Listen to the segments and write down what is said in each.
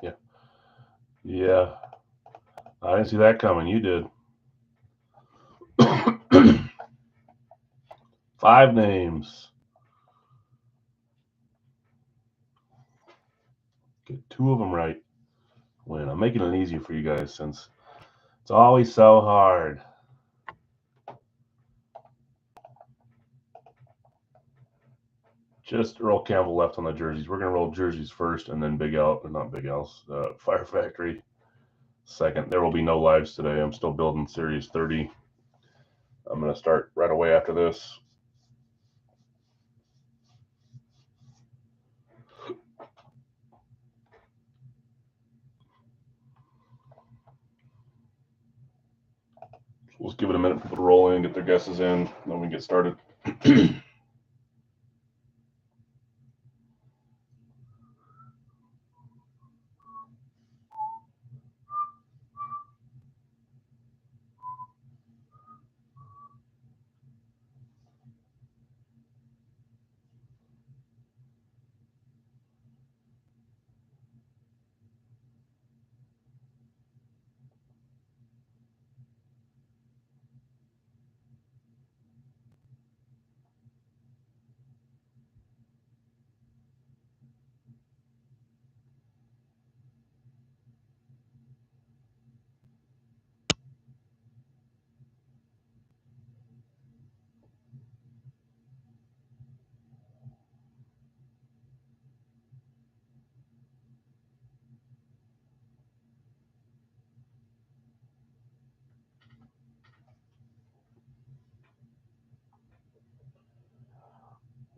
Yeah. Yeah. I didn't see that coming. You did. 5 names. Get 2 of them right. Win. I'm making it easier for you guys since it's always so hard. Just Earl Campbell left on the jerseys. We're gonna roll jerseys first, and then Big L, or not Big L's, Fire Factory second. There will be no lives today. I'm still building Series 30. I'm gonna start right away after this. Let's give it a minute for people to roll in, get their guesses in, then we get started.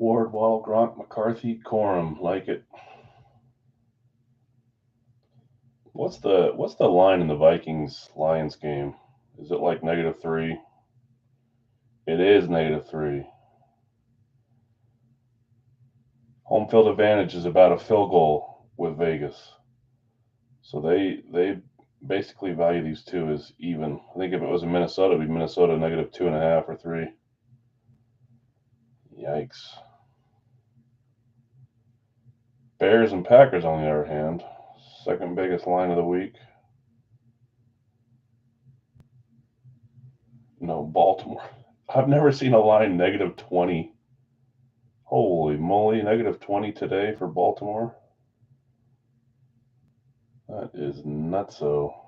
Ward, Waddle, Gronk, McCarthy, Corum. Like it. What's the line in the Vikings Lions game? Is it like -3? It is -3. Home field advantage is about a field goal with Vegas. So they basically value these two as even. I think if it was in Minnesota, it'd be Minnesota -2.5 or 3. Yikes. Bears and Packers, on the other hand, second biggest line of the week. No, Baltimore. I've never seen a line -20. Holy moly, -20 today for Baltimore. That is nutso.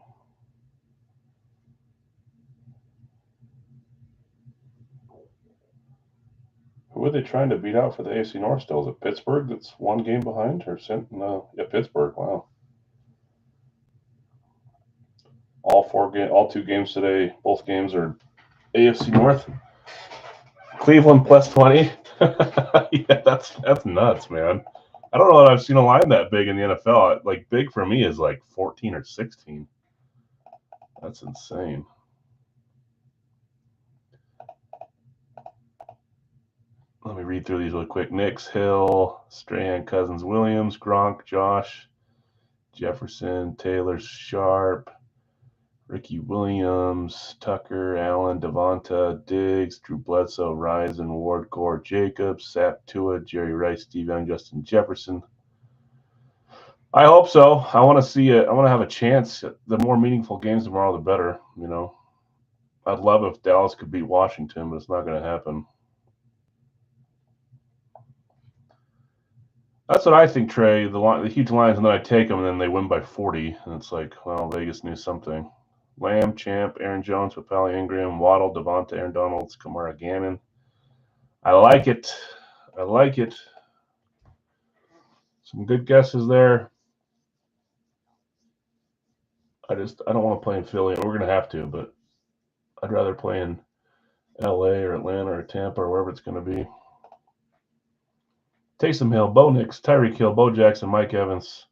Who are they trying to beat out for the AFC North still? Is it Pittsburgh that's 1 game behind? Or no, yeah, Pittsburgh. Wow. All 2 games today. Both games are AFC North. Cleveland +20. Yeah, that's nuts, man. I don't know that I've seen a line that big in the NFL. Like big for me is like 14 or 16. That's insane. Let me read through these really quick. Nix, Hill, Strahan, Cousins, Williams, Gronk, Josh, Jefferson, Taylor, Sharp, Ricky Williams, Tucker, Allen, Devonta, Diggs, Drew Bledsoe, Rison, Ward, Gore, Jacobs, Sapp, Tua, Jerry Rice, Steve Young, Justin Jefferson. I hope so. I want to see it. I want to have a chance. The more meaningful games tomorrow, the better. I'd love if Dallas could beat Washington, but it's not going to happen. That's what I think, Trey. The huge lines, and then I take them, and then they win by 40, and it's like, well, Vegas knew something. Lamb, Champ, Aaron Jones, Papali, Ingram, Waddle, Devonta, Aaron Donalds, Kamara, Gannon. I like it. I like it. Some good guesses there. I don't want to play in Philly. We're gonna have to, but I'd rather play in LA or Atlanta or Tampa or wherever it's gonna be. Taysom Hill, Bo Nix, Tyreek Hill, Bo Jackson, Mike Evans,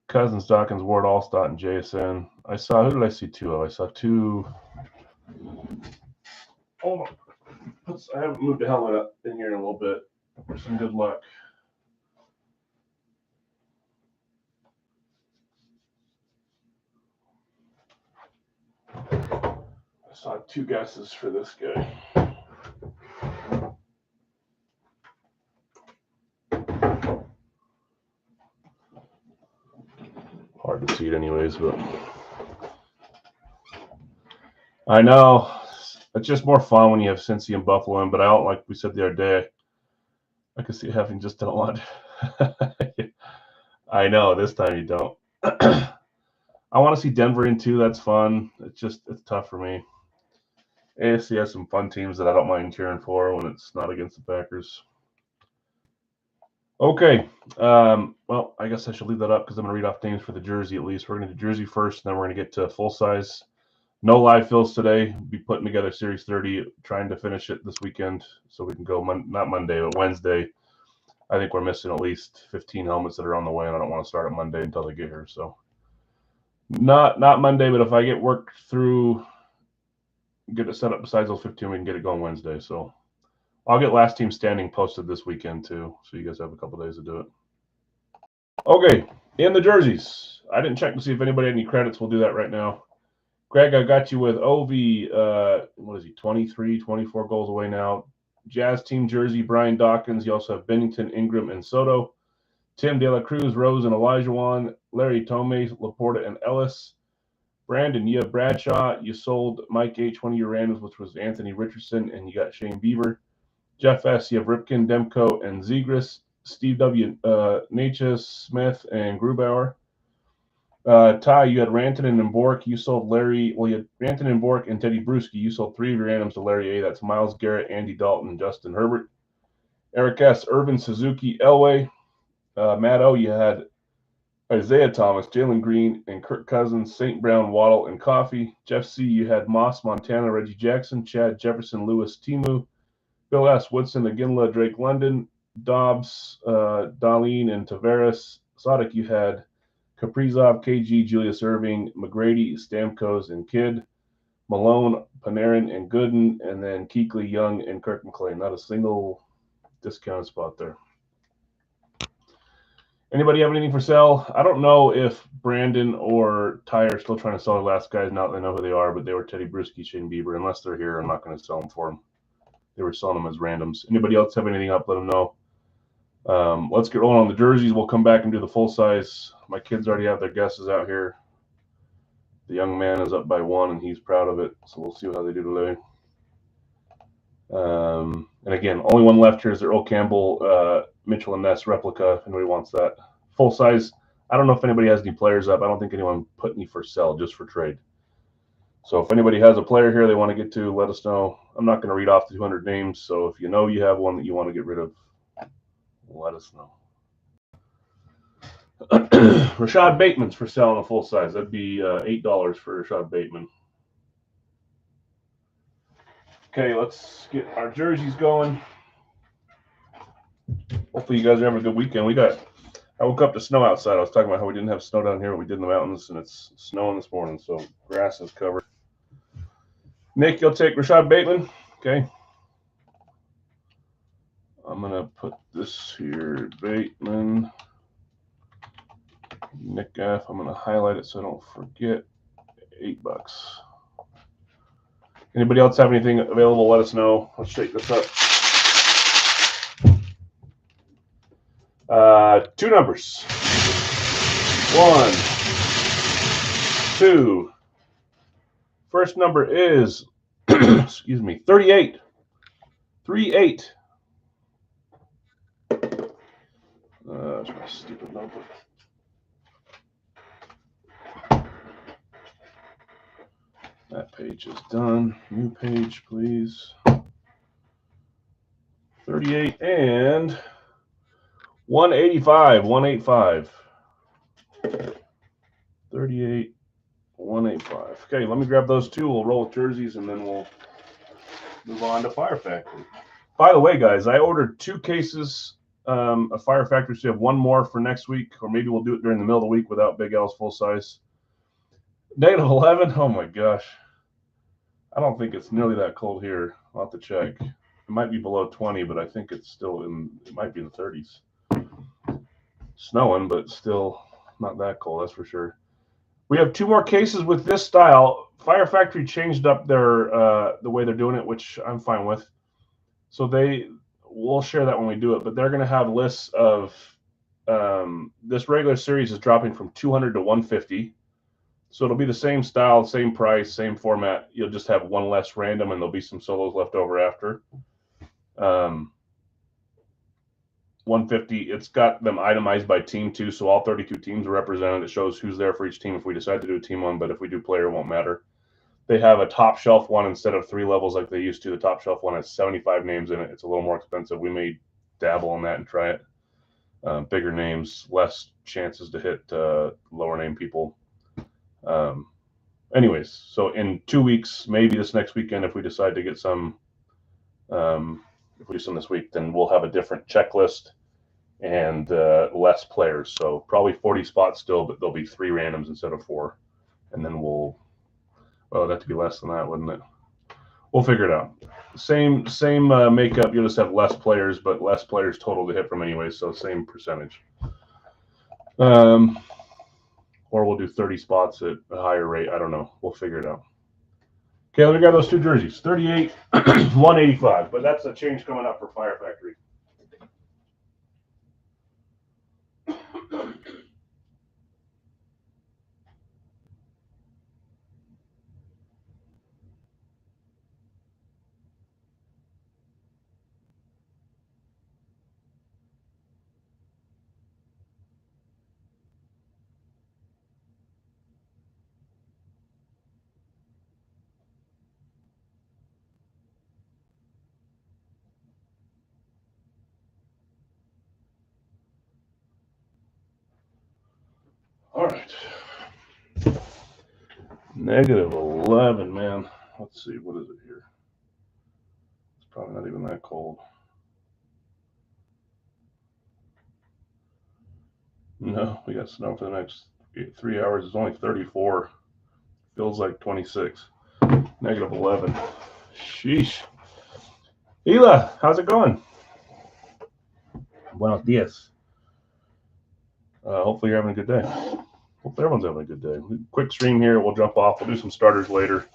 Cousins, Dawkins, Ward, Allstott, and JSN. Who did I see 2 of? I saw 2. Hold on. I haven't moved the helmet up in here in a little bit for some good luck. I saw 2 guesses for this guy. hard to see it anyways, but I know it's just more fun when you have Cincy and Buffalo in, but I don't, like we said the other day, I could see having just done a lot. I know, this time you don't. I want to see Denver in too. That's fun. It's tough for me. AFC has some fun teams that I don't mind cheering for when it's not against the Packers. Okay. Well, I guess I should leave that up because I'm going to read off names for the jersey at least. We're going to do jersey first, and then we're going to get to full size. No live fills today. We'll be putting together Series 30, trying to finish it this weekend so we can go, not Monday, but Wednesday. I think we're missing at least 15 helmets that are on the way, and I don't want to start at Monday until they get here. So not Monday, but if I get worked through, get it set up besides those 15, we can get it going Wednesday. So I'll get last team standing posted this weekend too, so you guys have a couple days to do it. Okay, in the jerseys, I didn't check to see if anybody had any credits. We'll do that right now. Greg, I got you with Ovi. What is he, 23, 24 goals away now. Jazz team jersey, Brian Dawkins. You also have Bennington, Ingram, and Soto. Tim De La Cruz, Rose, and Elijah. Larry Tomei, Laporta, and Ellis. Brandon, you have Bradshaw. You sold Mike H, one of your randoms, which was Anthony Richardson, and you got Shane Bieber. Jeff S, you have Ripken, Demko, and Zegras. Steve W, Natchez, Smith, and Grubauer. Ty, you had Rantanen and Bork. You sold Larry. Well, you had Rantanen and Bork and Teddy Bruschi. You sold 3 of your randoms to Larry A. That's Myles Garrett, Andy Dalton, and Justin Herbert. Eric S, Irvin, Suzuki, Elway. Matt O, you had Isaiah Thomas, Jalen Green, and Kirk Cousins, St. Brown, Waddle, and Coffee. Jeff C, you had Moss, Montana, Reggie Jackson, Chad Jefferson, Lewis, Timu. Bill S, Woodson, Aginla, Drake London, Dobbs, Darlene, and Tavares. Sadek, you had Kaprizov, KG, Julius Irving, McGrady, Stamkos, and Kidd. Malone, Panarin, and Gooden, and then Kuechly, Young, and Kirk McLean. Not a single discounted spot there. Anybody have anything for sale? I don't know if Brandon or Ty are still trying to sell the last guys now that they know who they are, but they were Teddy Bruschi, Shane Bieber. Unless they're here, I'm not going to sell them for them. They were selling them as randoms. Anybody else have anything up, let them know. Let's get rolling on the jerseys. We'll come back and do the full size. My kids already have their guesses out here. The young man is up by 1, and he's proud of it. So we'll see how they do today. And again, only one left here is the Earl Campbell, Mitchell and Ness replica, if anybody wants that. Full size. I don't know if anybody has any players up. I don't think anyone put any for sale, just for trade. So if anybody has a player here they want to get to, let us know. I'm not going to read off the 200 names, so if you know you have one that you want to get rid of, let us know. Rashad Bateman's for sale in a full size. That'd be $8 for Rashad Bateman. Okay, let's get our jerseys going. Hopefully you guys are having a good weekend. I woke up to snow outside. I was talking about how we didn't have snow down here, but we did in the mountains, and it's snowing this morning, so grass is covered. Nick, you'll take Rashad Bateman. Okay. I'm going to put this here, Bateman. Nick F. I'm going to highlight it so I don't forget. $8. Anybody else have anything available? Let us know. Let's shake this up. 2 numbers. 1, 2. First number is, excuse me, 38. 38. That's my stupid notebook. That page is done. New page, please. 38 and 185. 185. 38, 185. Okay, let me grab those 2. We'll roll with jerseys, and then we'll move on to Fire Factory. By the way, guys, I ordered 2 cases of Fire Factory, so you have 1 more for next week, or maybe we'll do it during the middle of the week without Big L's full size. -11. Oh my gosh. I don't think it's nearly that cold here. I'll have to check. It might be below 20, but I think it's still it might be in the 30s. Snowing, but still not that cold, that's for sure. We have 2 more cases with this style. Fire Factory changed up their the way they're doing it, which I'm fine with. So we'll share that when we do it, but they're going to have lists of this regular series is dropping from 200 to 150. So it'll be the same style, same price, same format. You'll just have one less random, and there'll be some solos left over after. 150, it's got them itemized by team too, so all 32 teams are represented. It shows who's there for each team if we decide to do a team one, but if we do player, it won't matter. They have a top shelf one instead of 3 levels like they used to. The top shelf one has 75 names in it. It's a little more expensive. We may dabble in that and try it. Bigger names, less chances to hit lower name people. Anyways, so in 2 weeks, maybe this next weekend, if we decide to get some, if we do some this week, then we'll have a different checklist and less players. So probably 40 spots still, but there'll be 3 randoms instead of 4. And then well, it'd have to be less than that, wouldn't it? We'll figure it out. Same makeup. You'll just have less players, but less players total to hit from anyway, so same percentage. Or we'll do 30 spots at a higher rate. I don't know. We'll figure it out. Okay, let me grab those 2 jerseys. 38, 185. But that's a change coming up for Fire Factory. All right. Negative 11, man. Let's see. What is it here? It's probably not even that cold. No, we got snow for the next 3 hours. It's only 34. Feels like 26. Negative 11. Sheesh. Hila, how's it going? Buenos dias. Hopefully you're having a good day. Hopefully everyone's having a good day. Quick stream here. We'll jump off. We'll do some starters later.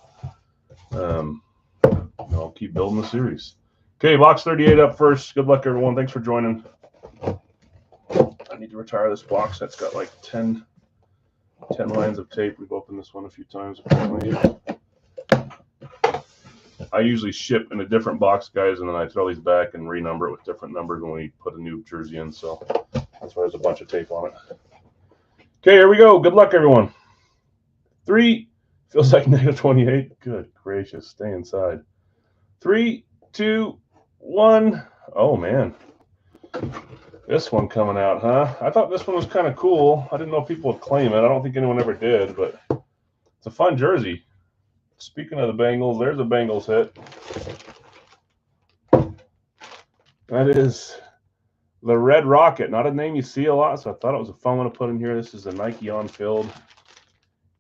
I'll keep building the series. Okay, box 38 up first. Good luck, everyone. Thanks for joining. I need to retire this box. That's got like 10 lines of tape. We've opened this one a few times, apparently. I usually ship in a different box, guys, and then I throw these back and renumber it with different numbers when we put a new jersey in. So that's why there's a bunch of tape on it. Okay, here we go. Good luck, everyone. 3, feels like negative 28. Good gracious, stay inside. 3, 2, 1. Oh, man. This one coming out, huh? I thought this one was kind of cool. I didn't know if people would claim it. I don't think anyone ever did, but it's a fun jersey. Speaking of the Bengals, there's a Bengals hit. That is the Red Rocket. Not a name you see a lot, so I thought it was a fun one to put in here. This is a Nike on-field.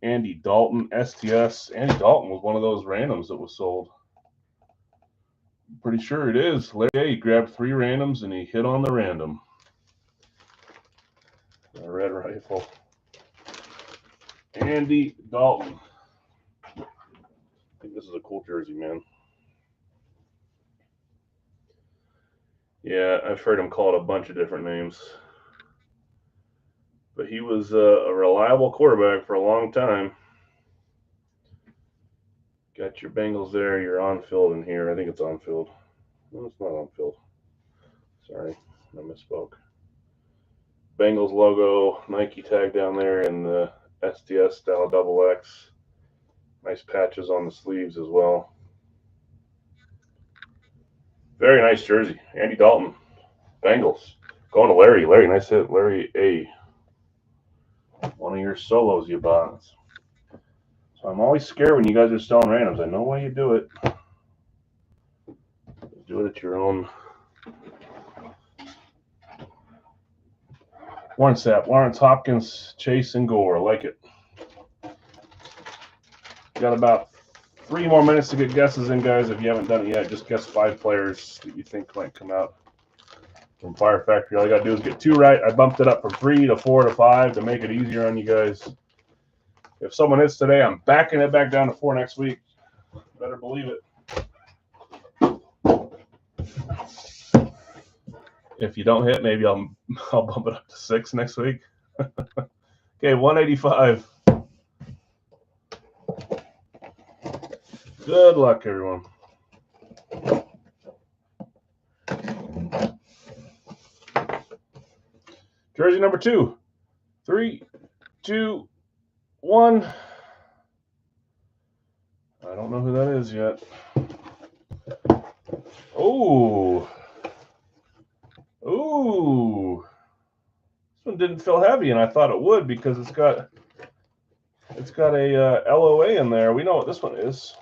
Andy Dalton, STS. Andy Dalton was one of those randoms that was sold. I'm pretty sure it is. Larry, he grabbed 3 randoms, and he hit on the random. A red rifle. Andy Dalton. I think this is a cool jersey, man. Yeah, I've heard him call it a bunch of different names. But he was a reliable quarterback for a long time. Got your Bengals there. You're on field in here. I think it's on field. No, it's not on field. Sorry, I misspoke. Bengals logo, Nike tag down there, and the STS style XX. Nice patches on the sleeves as well. Very nice jersey. Andy Dalton, Bengals. Going to Larry. Larry, nice hit. Larry A. One of your solos you bought. So I'm always scared when you guys are selling randoms. I know why you do it. Do it at your own. Warren Sapp, Lawrence Hopkins, Chase, and Gore. I like it. Got about 3 more minutes to get guesses in, guys. If you haven't done it yet, just guess 5 players that you think might come out from Fire Factory. All you got to do is get 2 right. I bumped it up from 3 to 4 to 5 to make it easier on you guys. If someone hits today, I'm backing it back down to 4 next week. Better believe it. If you don't hit, maybe I'll bump it up to 6 next week. Okay, 185. Good luck, everyone. Jersey number 2. 3, 2, 1. I don't know who that is yet. Oh. Ooh. This one didn't feel heavy, and I thought it would because it's got a LOA in there. We know what this one is.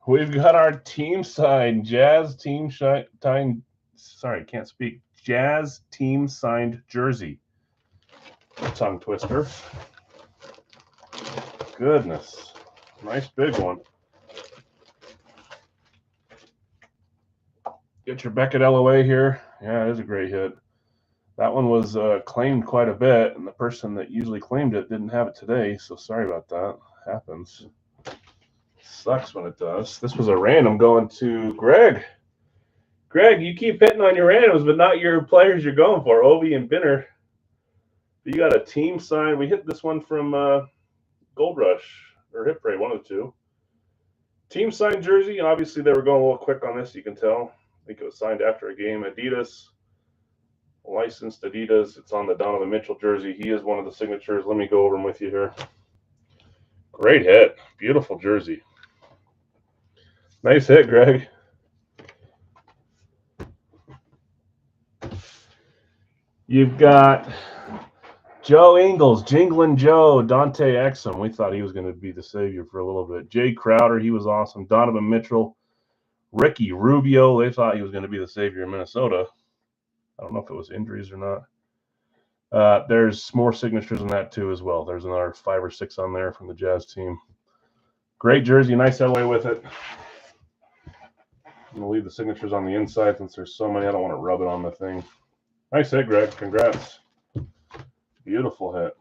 We've got our team signed Jazz team signed. Sorry, can't speak. Jazz team signed jersey. Tongue twister. Goodness, nice big one. Get your Beckett LOA here. Yeah, it is a great hit. That one was claimed quite a bit, and the person that usually claimed it didn't have it today, so sorry about that. Happens. Sucks when it does. This was a random going to Greg. Greg, you keep hitting on your randoms, but not your players you're going for, Ovi and Binner. You got a team sign. We hit this one from Gold Rush or Hit Parade, one of the two. Team signed jersey, and obviously they were going a little quick on this, you can tell. I think it was signed after a game. Adidas, licensed Adidas. It's on the Donovan Mitchell jersey. He is one of the signatures. Let me go over them with you here. Great hit. Beautiful jersey. Nice hit, Greg. You've got Joe Ingles, Jingling Joe, Dante Exum. We thought he was going to be the savior for a little bit. Jay Crowder, he was awesome. Donovan Mitchell, Ricky Rubio. They thought he was going to be the savior in Minnesota. I don't know if it was injuries or not. There's more signatures in that too as well. There's another 5 or 6 on there from the Jazz team. Great jersey, nice LA with it. I'm going to leave the signatures on the inside since there's so many. I don't want to rub it on the thing. Nice hit, Greg. Congrats. Beautiful hit.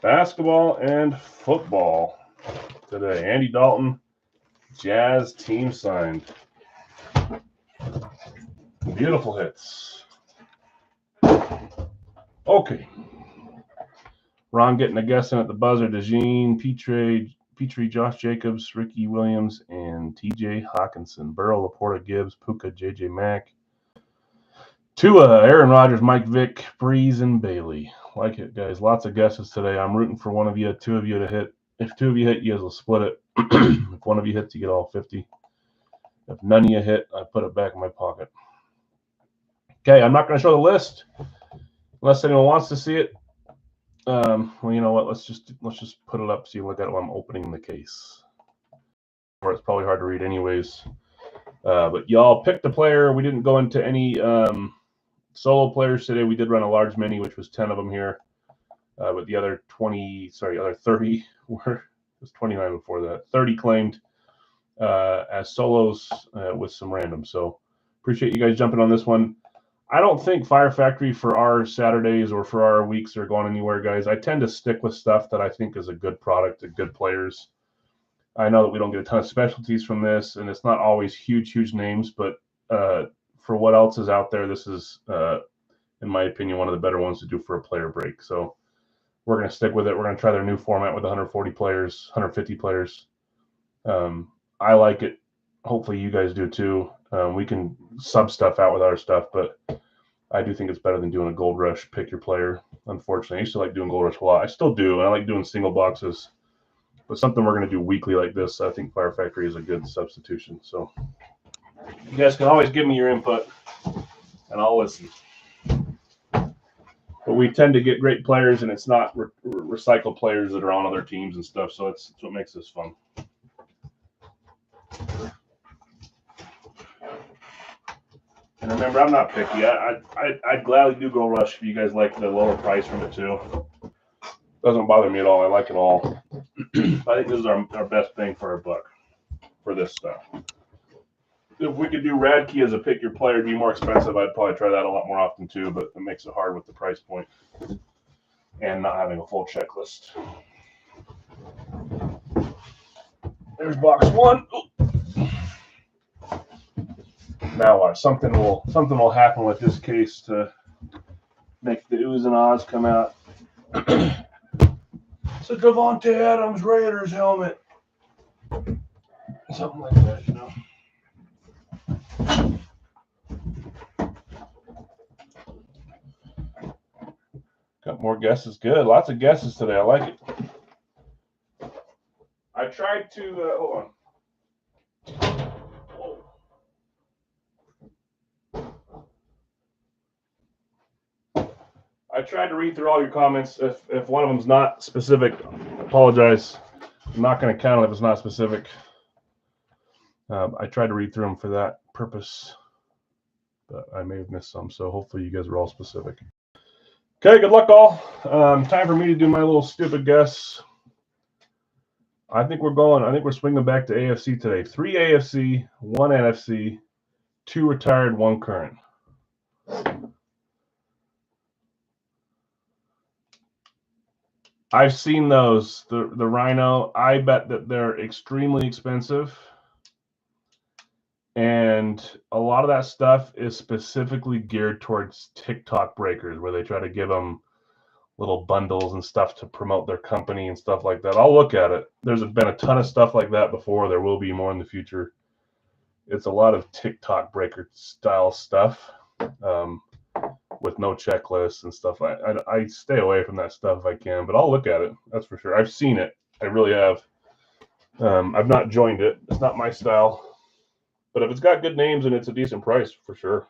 Basketball and football today. Andy Dalton, Jazz team signed. Beautiful hits. Okay. Ron getting a guess in at the buzzer. DeJean, Petrie, Josh Jacobs, Ricky Williams, and TJ Hawkinson. Burrow, Laporta, Gibbs, Puka, JJ Mack. Tua, Aaron Rodgers, Mike Vick, Breeze, and Bailey. Like it, guys. Lots of guesses today. I'm rooting for one of you, 2 of you to hit. If 2 of you hit, you guys will split it. If one of you hits, you get all 50. If none of you hit, I put it back in my pocket. Okay, I'm not going to show the list unless anyone wants to see it. Well, you know what? Let's just put it up so you can look at it while I'm opening the case. Or it's probably hard to read anyways. But y'all picked the player. We didn't go into any solo players today. We did run a large mini, which was 10 of them here. But the other 30 were, it was 29 before that. 30 claimed as solos with some random. So appreciate you guys jumping on this one. I don't think Fire Factory for our Saturdays or for our weeks are going anywhere, guys. I tend to stick with stuff that I think is a good product and good players. I know that we don't get a ton of specialties from this, and it's not always huge names, but for what else is out there, this is, in my opinion, one of the better ones to do for a player break. So we're going to stick with it. We're going to try their new format with 140 players, 150 players. I like it. Hopefully you guys do too. We can sub stuff out with our stuff, but I do think it's better than doing a Gold Rush, pick your player. Unfortunately, I used to like doing Gold Rush a lot. I still do, and I like doing single boxes. But something we're going to do weekly like this, I think Fire Factory is a good substitution. So you guys can always give me your input, and I'll listen. But we tend to get great players, and it's not recycled players that are on other teams and stuff, so it's what makes this fun. And remember, I'm not picky. I'd gladly do Gold Rush if you guys like the lower price from it too. Doesn't bother me at all. I like it all. I think this is our best bang for our buck for this stuff. If we could do Radkey as a pick your player, it'd be more expensive. I'd probably try that a lot more often too, but it makes it hard with the price point and not having a full checklist. There's box one. Now something will happen with this case to make the oohs and ahs come out. It's a Davante Adams Raiders helmet. Something like that, you know. Got more guesses. Good. Lots of guesses today. I like it. I tried to hold on. I tried to read through all your comments. If one of them's not specific, apologize. I'm not going to count it if it's not specific. I tried to read through them for that purpose, but I may have missed some. So hopefully you guys are all specific. Okay, good luck all. Time for me to do my little stupid guess. I think we're swinging back to AFC today. 3 AFC, 1 NFC, 2 retired, 1 current. I've seen those. The Rhino, I bet that they're extremely expensive. And a lot of that stuff is specifically geared towards TikTok breakers, where they try to give them little bundles and stuff to promote their company and stuff like that. I'll look at it. There's been a ton of stuff like that before. There will be more in the future. It's a lot of TikTok breaker style stuff with no checklists and stuff. I stay away from that stuff if I can, but I'll look at it. That's for sure. I've seen it. I really have. I've not joined it. It's not my style. But if it's got good names and it's a decent price, for sure.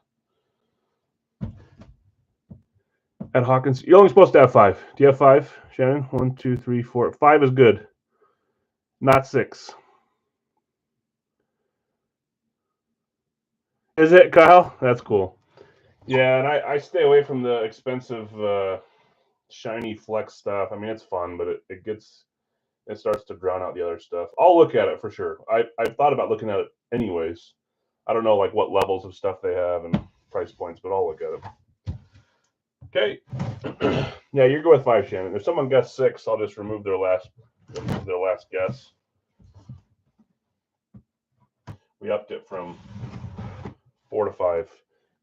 At Hawkins, you're only supposed to have 5. Do you have 5, Shannon? 1, 2, 3, 4. 5 is good. Not 6. Is it, Kyle? That's cool. Yeah, and I stay away from the expensive shiny flex stuff. I mean, it's fun, but it starts to drown out the other stuff. I'll look at it for sure. I've thought about looking at it anyways. I don't know like what levels of stuff they have and price points, but I'll look at it. Okay. Yeah, you're good with 5, Shannon. If someone guessed 6, I'll just remove their last guess. We upped it from 4 to 5.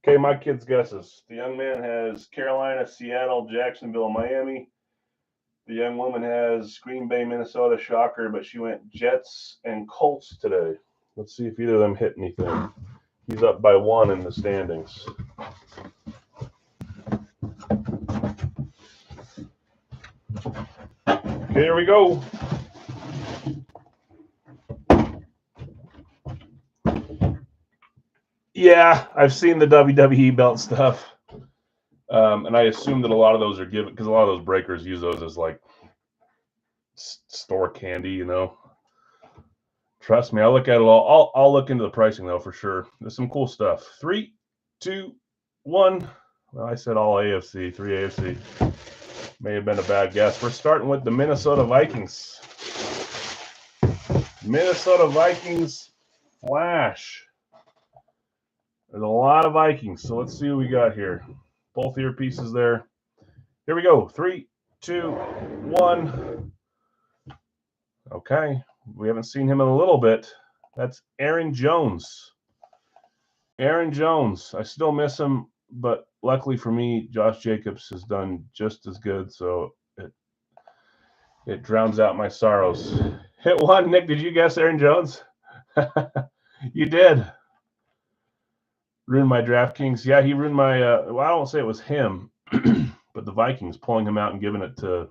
Okay, my kids' guesses. The young man has Carolina, Seattle, Jacksonville, Miami. The young woman has Green Bay, Minnesota. Shocker, but she went Jets and Colts today. Let's see if either of them hit anything. He's up by 1 in the standings. Okay, here we go. Yeah, I've seen the WWE belt stuff. And I assume that a lot of those are given because a lot of those breakers use those as like store candy, you know. Trust me, I'll look at it all. I'll look into the pricing though for sure. There's some cool stuff. 3, 2, 1. Well, I said all AFC, 3 AFC. May have been a bad guess. We're starting with the Minnesota Vikings. Minnesota Vikings flash. There's a lot of Vikings, so let's see what we got here. Both earpieces there. Here we go. 3, 2, 1. Okay. We haven't seen him in a little bit. That's Aaron Jones. Aaron Jones. I still miss him, but luckily for me, Josh Jacobs has done just as good, so it drowns out my sorrows. Hit 1. Nick, did you guess Aaron Jones? You did. Ruined my DraftKings. Yeah, he ruined my well, I don't say it was him, but the Vikings pulling him out and giving it to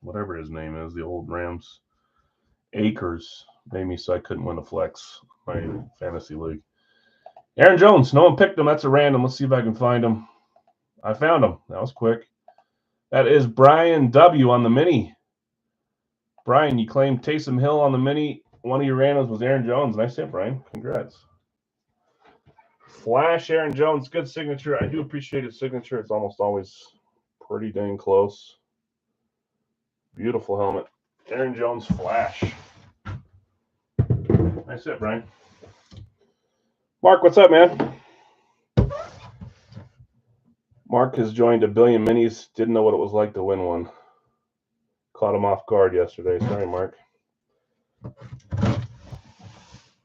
whatever his name is, the old Rams. Akers made me so I couldn't win a flex, my fantasy league. Aaron Jones, no one picked him. That's a random. Let's see if I can find him. I found him. That was quick. That is Brian W. on the mini. Brian, you claimed Taysom Hill on the mini. One of your randoms was Aaron Jones. Nice hit, Brian. Congrats. Flash Aaron Jones, good signature. I do appreciate his signature. It's almost always pretty dang close. Beautiful helmet. Aaron Jones flash. Nice hit, Brian. Mark, what's up, man? Mark has joined a billion minis. Didn't know what it was like to win one. Caught him off guard yesterday. Sorry, Mark.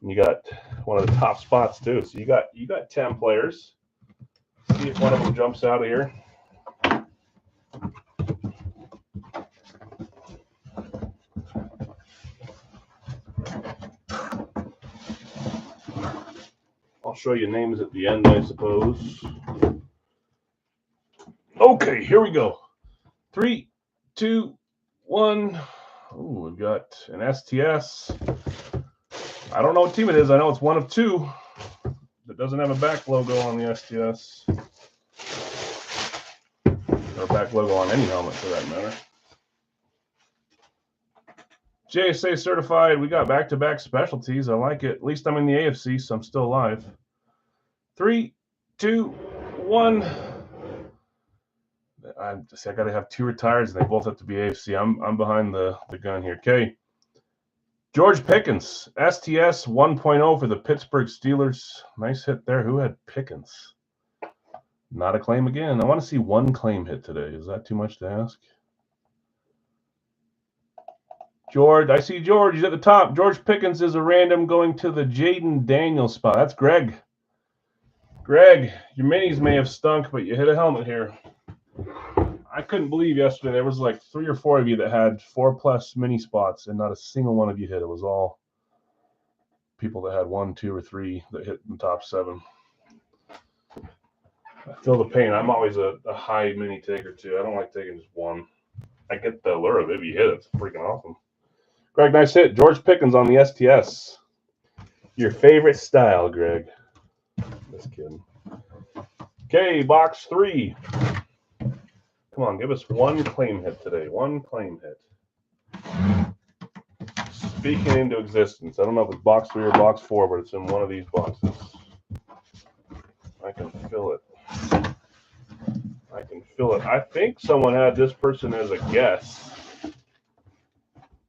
You got one of the top spots too. So you got 10 players. See if one of them jumps out of here. I'll show you names at the end, I suppose. Okay, here we go. 3, 2, 1. Oh, we've got an STS. I don't know what team it is. I know it's one of two that doesn't have a back logo on the STS. Or back logo on any helmet for that matter. JSA certified. We got back-to-back specialties. I like it. At least I'm in the AFC, so I'm still alive. 3, 2, 1. I got to have two retires, and they both have to be AFC. I'm behind the gun here. Okay. George Pickens, STS 1.0 for the Pittsburgh Steelers. Nice hit there. Who had Pickens? Not a claim again. I want to see one claim hit today. Is that too much to ask? George, I see George. He's at the top. George Pickens is a random going to the Jaden Daniels spot. That's Greg. Greg, your minis may have stunk, but you hit a helmet here. I couldn't believe yesterday there was like 3 or 4 of you that had 4+ mini spots, and not a single one of you hit. It was all people that had 1, 2, or 3 that hit in the top 7. I feel the pain. I'm always a high mini taker too. I don't like taking just one. I get the allure of it. If you hit it, it's freaking awesome. Greg, nice hit. George Pickens on the STS. Your favorite style, Greg. Just kidding. Okay, box 3. Come on, give us one claim hit today. One claim hit. Speaking into existence. I don't know if it's box 3 or box 4, but it's in one of these boxes. I can feel it. I can feel it. I think someone had this person as a guess.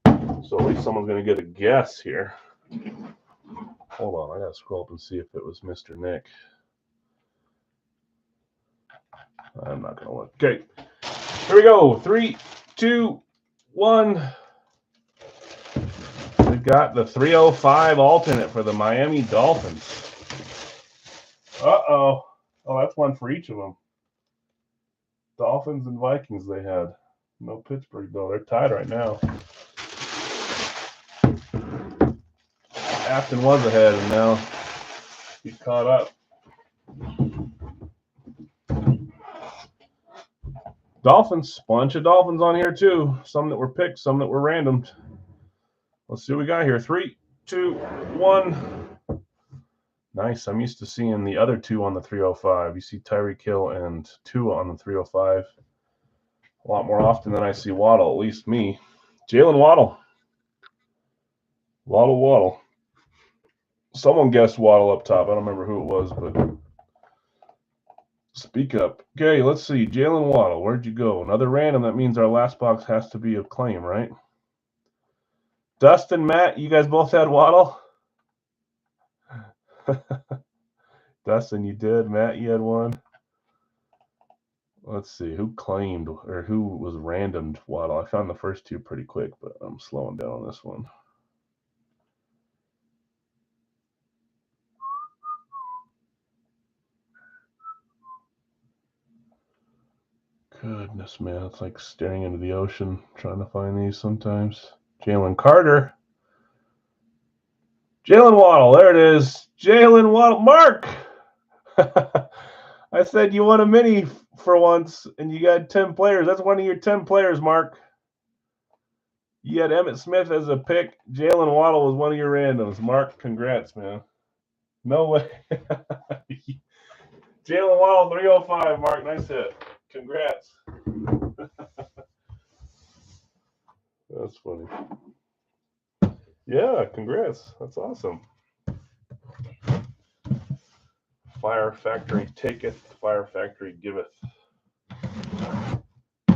So at least someone's going to get a guess here. Hold on, I got to scroll up and see if it was Mr. Nick. I'm not going to look. Okay, here we go. 3, 2, 1. We've got the 305 alternate for the Miami Dolphins. Uh-oh. Oh, that's one for each of them. Dolphins and Vikings they had. No Pittsburgh, though. They're tied right now. Afton was ahead, and now he's caught up. Dolphins. Bunch of Dolphins on here, too. Some that were picked, some that were randomed. Let's see what we got here. 3, 2, 1. Nice. I'm used to seeing the other 2 on the 305. You see Tyreek Hill and 2 on the 305. A lot more often than I see Waddle, at least me. Jalen Waddle. Waddle. Someone guessed Waddle up top. I don't remember who it was, but speak up. Okay, let's see. Jalen Waddle, where'd you go? Another random. That means our last box has to be a claim, right? Dustin, Matt, you guys both had Waddle? Dustin, you did. Matt, you had one. Let's see. Who claimed or who was randomed Waddle? I found the first 2 pretty quick, but I'm slowing down on this one. Goodness, man. It's like staring into the ocean trying to find these sometimes. Jalen Carter. Jalen Waddle. There it is. Jalen Waddle. Mark! I said you won a mini for once, and you got 10 players. That's one of your 10 players, Mark. You had Emmitt Smith as a pick. Jalen Waddle was one of your randoms. Mark, congrats, man. No way. Jalen Waddle, 305, Mark. Nice hit. Congrats. That's funny. Yeah, congrats. That's awesome. Fire Factory taketh, Fire Factory giveth.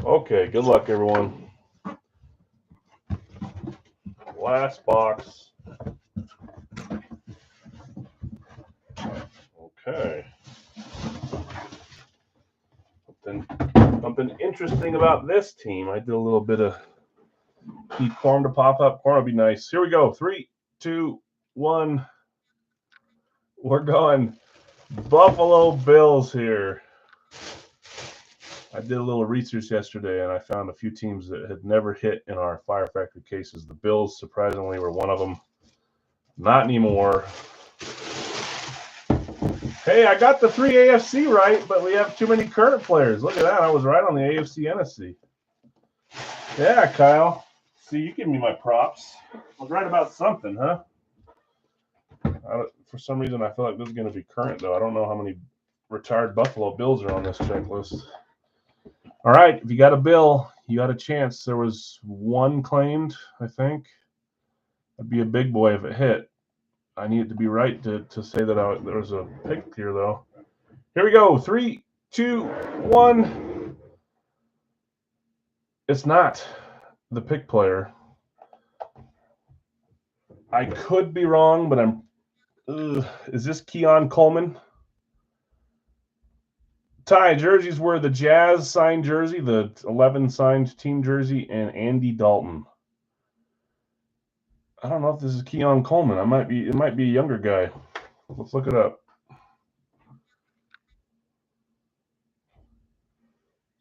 Okay, good luck, everyone. Last box. Okay. Something interesting about this team. I did a little bit of Need Corn to pop up. Corn would be nice. Here we go. 3, 2, 1. We're going Buffalo Bills here. I did a little research yesterday, and I found a few teams that had never hit in our Fire Factory cases. The Bills, surprisingly, were one of them. Not anymore. Hey, I got the 3 AFC right, but we have too many current players. Look at that. I was right on the AFC NFC. Yeah, Kyle. See, you give me my props. I was right about something, huh? For some reason, I feel like this is going to be current, though. I don't know how many retired Buffalo Bills are on this checklist. All right, if you got a bill, you got a chance. There was one claimed, I think. That'd be a big boy if it hit. I need it to be right to say that there was a pick here, though. Here we go. 3, 2, 1. It's not the pick player. I could be wrong, but is this Keon Coleman? Ty, jerseys were the Jazz signed jersey, the 11 signed team jersey, and Andy Dalton. I don't know if this is Keon Coleman. It might be a younger guy. Let's look it up.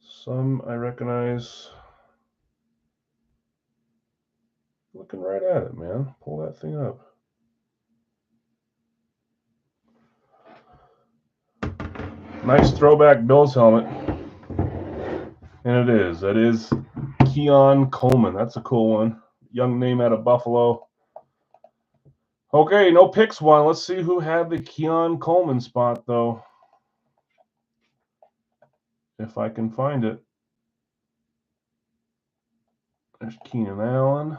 Some I recognize. Looking right at it, man. Pull that thing up. Nice throwback Bills helmet. And it is. That is Keon Coleman. That's a cool one. Young name out of Buffalo. Okay, no picks one. Let's see who had the Keon Coleman spot, though. If I can find it. There's Keenan Allen.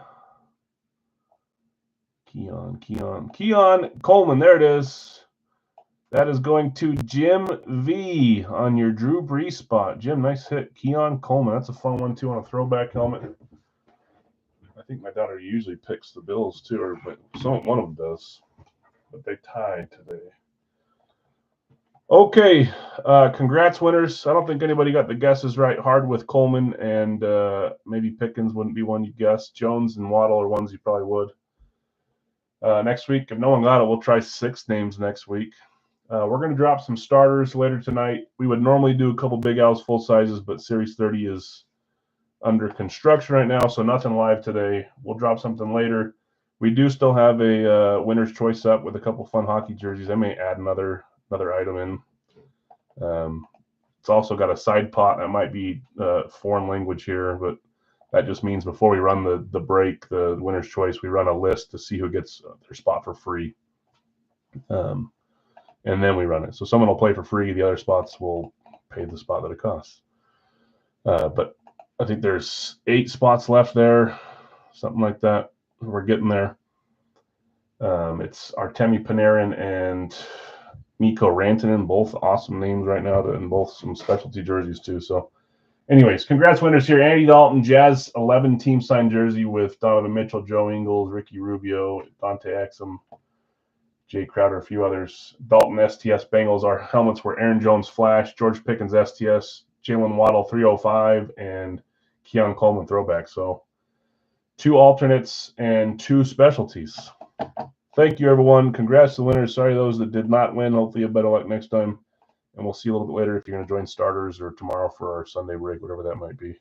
Keon Coleman. There it is. That is going to Jim V on your Drew Brees spot. Jim, nice hit. Keon Coleman. That's a fun one, too, on a throwback helmet. I think my daughter usually picks the Bills, too, but one of them does. But they tied today. Okay, congrats, winners. I don't think anybody got the guesses right. Hard with Coleman, and maybe Pickens wouldn't be one you guess. Jones and Waddle are ones you probably would. Next week, if no one got it, we'll try 6 names next week. We're going to drop some starters later tonight. We would normally do a couple Big Al's full sizes, but Series 30 is under construction right now, so nothing live today. We'll drop something later. We do still have a winner's choice up with a couple fun hockey jerseys. I may add another item in. It's also got a side pot that might be foreign language here, but that just means before we run the break, the winner's choice, we run a list to see who gets their spot for free. And then we run it. So someone will play for free. The other spots will pay the spot that it costs. But I think there's 8 spots left there, something like that. We're getting there. It's Artemi Panarin and Mikko Rantanen, both awesome names right now, and both some specialty jerseys too. So anyways, congrats winners here. Andy Dalton, Jazz 11 team signed jersey with Donovan Mitchell, Joe Ingles, Ricky Rubio, Dante Exum, Jay Crowder, a few others. Dalton STS Bengals. Our helmets were Aaron Jones Flash, George Pickens STS, Jalen Waddle 305, and Keon Coleman throwback. So 2 alternates and 2 specialties. Thank you, everyone. Congrats to the winners. Sorry those that did not win. Hopefully you have better luck next time. And we'll see you a little bit later if you're going to join starters or tomorrow for our Sunday break, whatever that might be.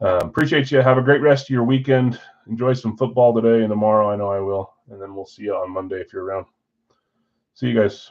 Appreciate you. Have a great rest of your weekend. Enjoy some football today and tomorrow. I know I will. And then we'll see you on Monday if you're around. See you guys.